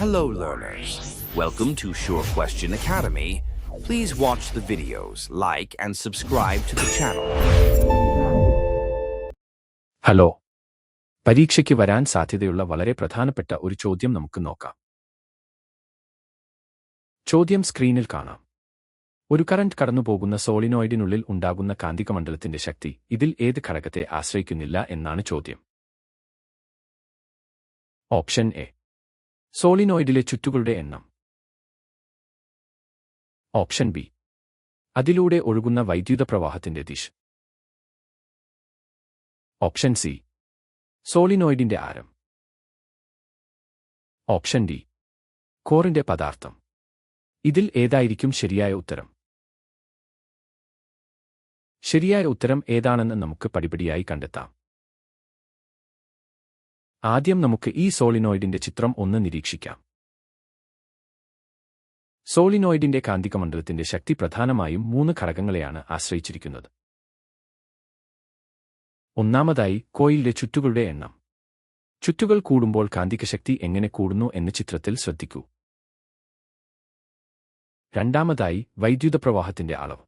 Hello learners, welcome to Sure Question Academy. Please watch the videos, like and subscribe to the channel. Hello, പരീക്ഷയ്ക്ക് വരാൻ സാധ്യതയുള്ള വളരെ പ്രധാനപ്പെട്ട ഒരു ചോദ്യം നമുക്ക് നോക്കാം. ചോദ്യം സ്ക്രീനിൽ കാണാം. ഒരു കറന്റ് കടന്നുപോകുന്ന സോളിനോയിഡിനുള്ളിൽ ഉണ്ടാകുന്ന കാന്തികമണ്ഡലത്തിന്റെ ശക്തി ഇതിൽ ഏത് ഘടകത്തെ ആശ്രയിക്കുന്നില്ല എന്നാണ് ചോദ്യം. ഓപ്ഷൻ എ, സോളിനോയിഡിലെ ചുറ്റുകളുടെ എണ്ണം. ഓപ്ഷൻ ബി, അതിലൂടെ ഒഴുകുന്ന വൈദ്യുത പ്രവാഹത്തിന്റെ ദിശ. ഓപ്ഷൻ സി, സോളിനോയിഡിന്റെ ആരം. ഓപ്ഷൻ ഡി, കോറിന്റെ പദാർത്ഥം. ഇതിൽ ഏതായിരിക്കും ശരിയായ ഉത്തരം? ശരിയായ ഉത്തരം ഏതാണെന്ന് നമുക്ക് പടിപടിയായി കണ്ടെത്താം. ആദ്യം നമുക്ക് ഈ സോളിനോയിഡിന്റെ ചിത്രം ഒന്ന് നിരീക്ഷിക്കാം. സോളിനോയിഡിന്റെ കാന്തികമണ്ഡലത്തിന്റെ ശക്തി പ്രധാനമായും 3 ഘടകങ്ങളെയാണ് ആശ്രയിച്ചിരിക്കുന്നത്. ഒന്നാമതായി, കോയിലിലെ ചുറ്റുകളുടെ എണ്ണം. ചുറ്റുകൾ കൂടുമ്പോൾ കാന്തികശക്തി എങ്ങനെ കൂടുന്നു എന്ന് ചിത്രത്തിൽ ശ്രദ്ധിക്കൂ. രണ്ടാമതായി, വൈദ്യുത പ്രവാഹത്തിന്റെ അളവ്.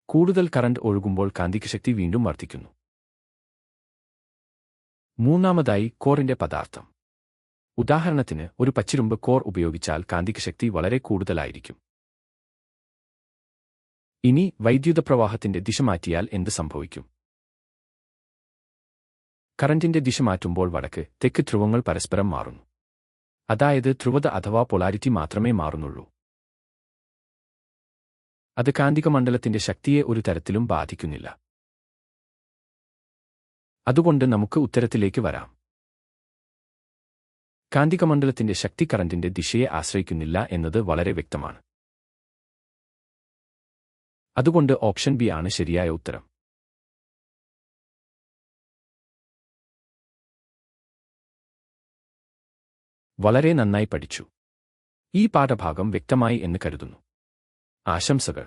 കൂടുതൽ കറന്റ് ഒഴുകുമ്പോൾ കാന്തികശക്തി വീണ്ടും വർദ്ധിക്കുന്നു. മൂന്നാമതായി, കോറിന്റെ പദാർത്ഥം. ഉദാഹരണത്തിന്, ഒരു പച്ചിരുമ്പ് കോർ ഉപയോഗിച്ചാൽ കാന്തികശക്തി വളരെ കൂടുതലായിരിക്കും. ഇനി വൈദ്യുത പ്രവാഹത്തിന്റെ ദിശ മാറ്റിയാൽ എന്ത് സംഭവിക്കും? കറന്റിന്റെ ദിശ മാറ്റുമ്പോൾ വടക്ക് തെക്ക് ധ്രുവങ്ങൾ പരസ്പരം മാറുന്നു. അതായത് ധ്രുവത അഥവാ പൊളാരിറ്റി മാത്രമേ മാറുന്നുള്ളൂ. അത് കാന്തികമണ്ഡലത്തിന്റെ ശക്തിയെ ഒരു തരത്തിലും ബാധിക്കുന്നില്ല. അതുകൊണ്ട് നമുക്ക് ഉത്തരത്തിലേക്ക് വരാം. കാന്തികമണ്ഡലത്തിന്റെ ശക്തി കറന്റിന്റെ ദിശയെ ആശ്രയിക്കുന്നില്ല എന്നത് വളരെ വ്യക്തമാണ്. അതുകൊണ്ട് ഓപ്ഷൻ ബി ആണ് ശരിയായ ഉത്തരം. വളരെ നന്നായി പഠിച്ചു. ഈ പാഠഭാഗം വ്യക്തമായി എന്ന് കരുതുന്നു. ആശംസകൾ.